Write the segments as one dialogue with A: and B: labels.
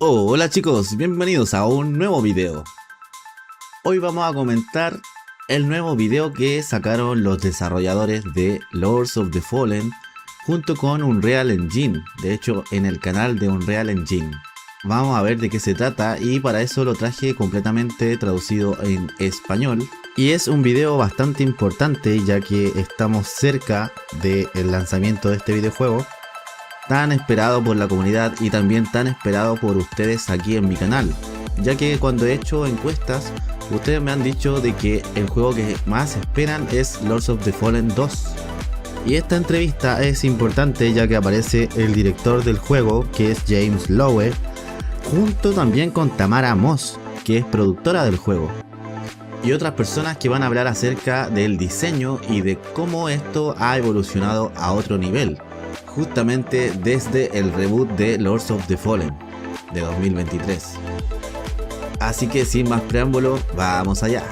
A: Hola chicos, bienvenidos a un nuevo video. Hoy vamos a comentar el nuevo video que sacaron los desarrolladores de Lords of the Fallen junto con Unreal Engine, de hecho en el canal de Unreal Engine. Vamos a ver de qué se trata y para eso lo traje completamente traducido en español. Y es un video bastante importante ya que estamos cerca del lanzamiento de este videojuego, tan esperado por la comunidad y también tan esperado por ustedes aquí en mi canal, ya que cuando he hecho encuestas ustedes me han dicho de que el juego que más esperan es Lords of the Fallen 2. Y esta entrevista es importante ya que aparece el director del juego, que es James Lowe, junto también con Tamara Moss, que es productora del juego, y otras personas que van a hablar acerca del diseño y de cómo esto ha evolucionado a otro nivel, justamente desde el reboot de Lords of the Fallen de 2023. Así que sin más preámbulo, vamos allá.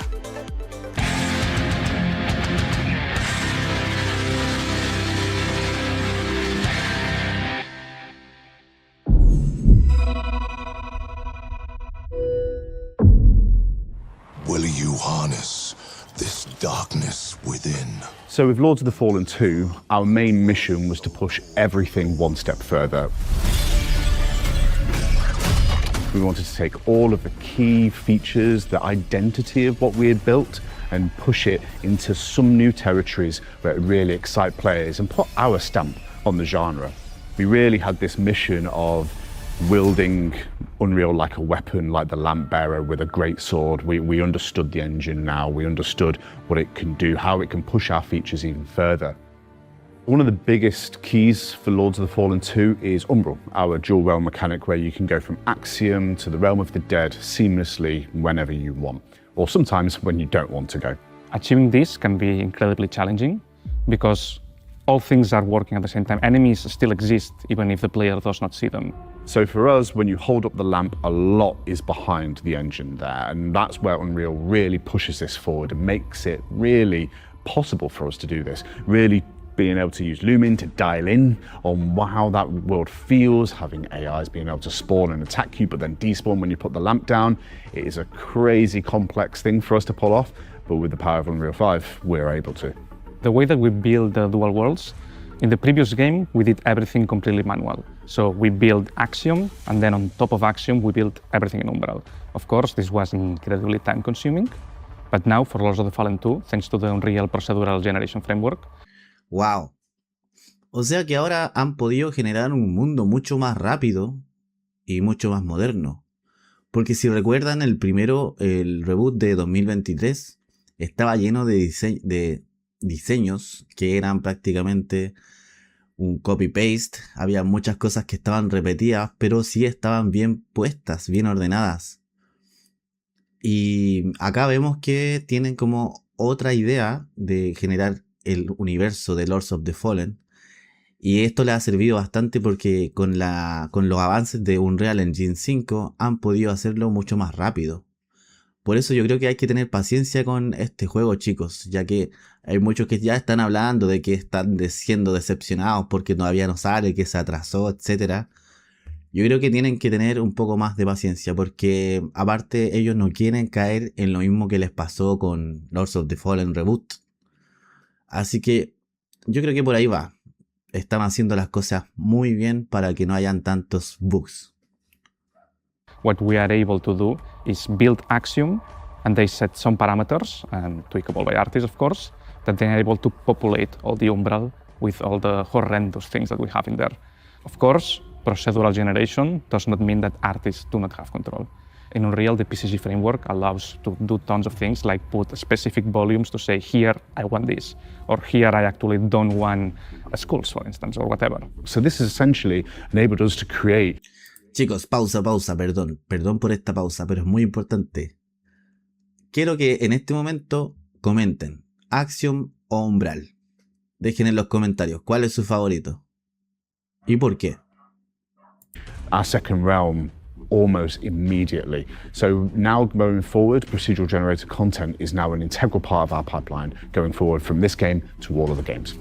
B: Will you harness this darkness within?
C: So with Lords of the Fallen 2, our main mission was to push everything one step further. We wanted to take all of the key features, the identity of what we had built, and push it into some new territories where it really excite players and put our stamp on the genre. We really had this mission of wielding Unreal like a weapon, like the lamp bearer with a great sword. We understood the engine now, we understood what it can do, how it can push our features even further. One of the biggest keys for Lords of the Fallen 2 is Umbral, our dual realm mechanic where you can go from Axiom to the realm of the dead seamlessly whenever you want, or sometimes when you don't want to go.
D: Achieving this can be incredibly challenging because all things are working at the same time. Enemies still exist even if the player does not see them.
C: So for us, when you hold up the lamp, a lot is behind the engine there, and that's where Unreal really pushes this forward and makes it really possible for us to do this. Really being able to use Lumin to dial in on how that world feels, having AIs being able to spawn and attack you but then despawn when you put the lamp down. It is a crazy complex thing for us to pull off, but with the power of Unreal 5, we're able to.
D: The way that we build the dual worlds, in the previous game we did everything completely manual. So we built Axiom, and then on top of Axiom we built everything in Umbral. Of course this was incredibly time consuming, but now for Lords of the Fallen 2, thanks to the Unreal Procedural Generation Framework.
A: Wow. O sea que ahora han podido generar un mundo mucho más rápido y mucho más moderno. Porque si recuerdan el primero, el reboot de 2023, estaba lleno de diseños que eran prácticamente un copy-paste. Había muchas cosas que estaban repetidas, pero sí estaban bien puestas, bien ordenadas. Y acá vemos que tienen como otra idea de generar el universo de Lords of the Fallen, y esto le ha servido bastante porque con los avances de Unreal Engine 5 han podido hacerlo mucho más rápido. Por eso yo creo que hay que tener paciencia con este juego, chicos, ya que hay muchos que ya están hablando de que están siendo decepcionados porque todavía no sale, que se atrasó, etc. Yo creo que tienen que tener un poco más de paciencia porque aparte ellos no quieren caer en lo mismo que les pasó con Lords of the Fallen Reboot. Así que yo creo que por ahí va. Están haciendo las cosas muy bien para que no hayan tantos bugs.
D: What we are able to do is build Axiom, and they set some parameters, and tweakable by artists of course, that they are able to populate all the Umbral with all the horrendous things that we have in there. Of course, procedural generation does not mean that artists do not have control. In Unreal, the PCG framework allows to do tons of things like put specific volumes to say, here I want this, or here I actually don't want skulls, for instance, or whatever.
C: So this has essentially enabled us to create.
A: Chicos, pausa, perdón por esta pausa, pero es muy importante. Quiero que en este momento comenten, Axiom o Umbral. Dejen en los comentarios cuál es su favorito y por qué.
C: Our second realm almost immediately. So now going forward, procedural generated content is now an integral part of our pipeline going forward from this game to all of the games.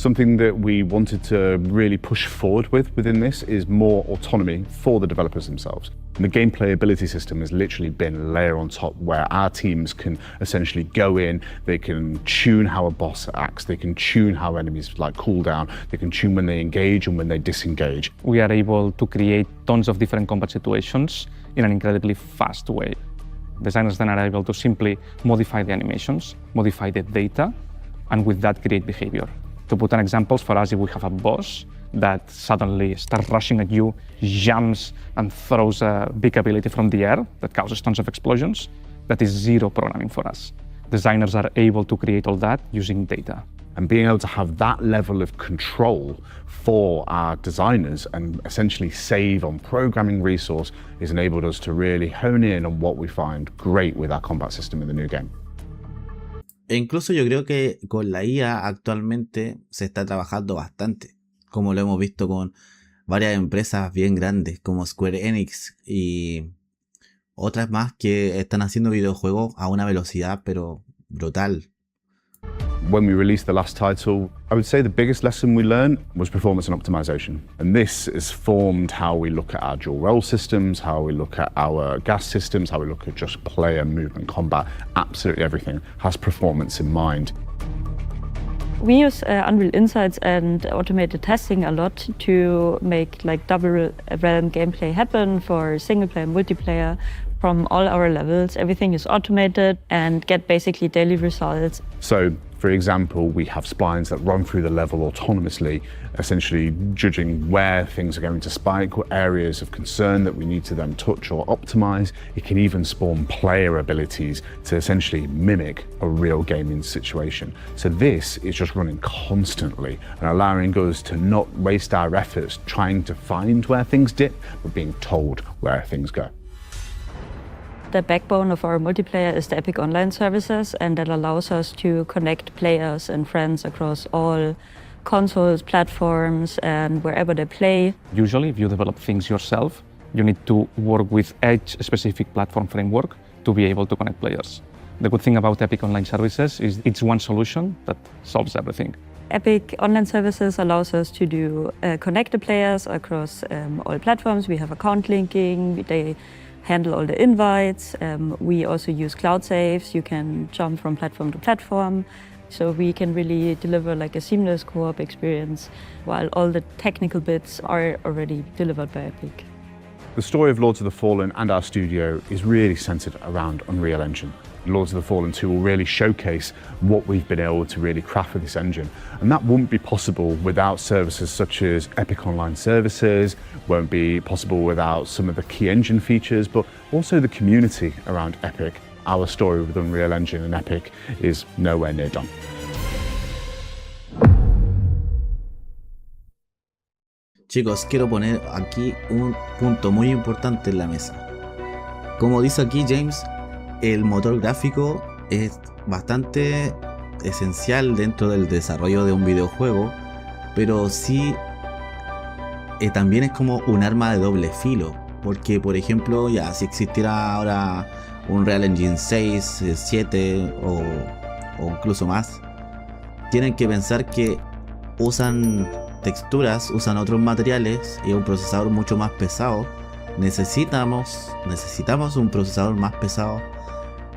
C: Something that we wanted to really push forward within this is more autonomy for the developers themselves. And the gameplay ability system has literally been a layer on top where our teams can essentially go in, they can tune how a boss acts, they can tune how enemies like cool down, they can tune when they engage and when they disengage.
D: We are able to create tons of different combat situations in an incredibly fast way. Designers then are able to simply modify the animations, modify the data, and with that create behavior. To put an example, for us, if we have a boss that suddenly starts rushing at you, jumps and throws a big ability from the air that causes tons of explosions, that is zero programming for us. Designers are able to create all that using data.
C: And being able to have that level of control for our designers and essentially save on programming resource has enabled us to really hone in on what we find great with our combat system in the new game.
A: E incluso yo creo que con la IA actualmente se está trabajando bastante, como lo hemos visto con varias empresas bien grandes como Square Enix y otras más que están haciendo videojuegos a una velocidad pero brutal.
C: When we released the last title, I would say the biggest lesson we learned was performance and optimization. And this has formed how we look at our dual role systems, how we look at our gas systems, how we look at just player movement, combat. Absolutely everything has performance in mind.
E: We use Unreal Insights and automated testing a lot to make like double realm gameplay happen for single player and multiplayer. From all our levels, everything is automated and get basically daily results.
C: So, for example, we have splines that run through the level autonomously, essentially judging where things are going to spike, what areas of concern that we need to then touch or optimize. It can even spawn player abilities to essentially mimic a real gaming situation. So this is just running constantly and allowing us to not waste our efforts trying to find where things dip, but being told where things go.
E: The backbone of our multiplayer is the Epic Online services, and that allows us to connect players and friends across all consoles, platforms, and wherever they play.
D: Usually, if you develop things yourself, you need to work with Edge-specific platform framework to be able to connect players. The good thing about Epic Online services is it's one solution that solves everything.
E: Epic Online Services allows us to do connect the players across all platforms. We have account linking. They handle all the invites. We also use cloud saves. You can jump from platform to platform. So we can really deliver like a seamless co-op experience while all the technical bits are already delivered by Epic.
C: The story of Lords of the Fallen and our studio is really centered around Unreal Engine. Lords of the Fallen 2 will really showcase what we've been able to really craft with this engine. And that wouldn't be possible without services such as Epic Online Services, won't be possible without some of the key engine features, but also the community around Epic. Our story with Unreal Engine and Epic is nowhere near done.
A: Chicos, quiero poner aquí un punto muy importante en la mesa. Como dice aquí James, el motor gráfico es bastante esencial dentro del desarrollo de un videojuego, pero sí también es como un arma de doble filo, porque por ejemplo ya si existiera ahora un Real Engine 6, 7 o incluso más, tienen que pensar que usan texturas, usan otros materiales y un procesador mucho más pesado. Necesitamos un procesador más pesado,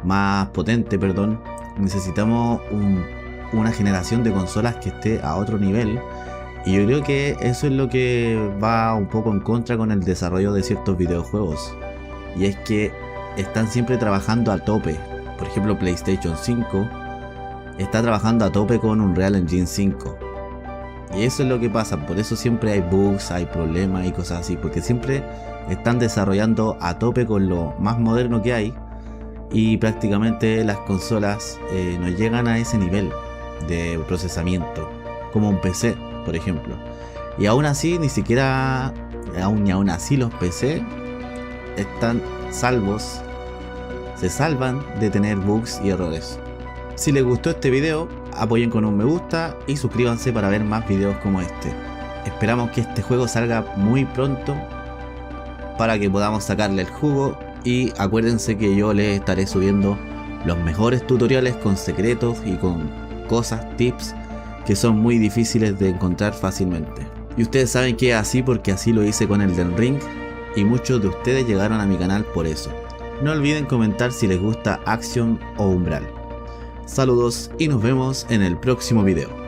A: más potente, perdón. Necesitamos una generación de consolas que esté a otro nivel, y yo creo que eso es lo que va un poco en contra con el desarrollo de ciertos videojuegos, y es que están siempre trabajando a tope. Por ejemplo, PlayStation 5 está trabajando a tope con un Real Engine 5, y eso es lo que pasa. Por eso siempre hay bugs, hay problemas y cosas así, porque siempre están desarrollando a tope con lo más moderno que hay, y prácticamente las consolas no llegan a ese nivel de procesamiento como un PC, por ejemplo. Y aún así, aún así los PC están se salvan de tener bugs y errores. Si les gustó este video, apoyen con un me gusta y suscríbanse para ver más videos como este. Esperamos que este juego salga muy pronto para que podamos sacarle el jugo, y acuérdense que yo les estaré subiendo los mejores tutoriales con secretos y con cosas, tips que son muy difíciles de encontrar fácilmente. Y ustedes saben que es así porque así lo hice con el del Ring y muchos de ustedes llegaron a mi canal por eso. No olviden comentar si les gusta Action o Umbral. Saludos y nos vemos en el próximo video.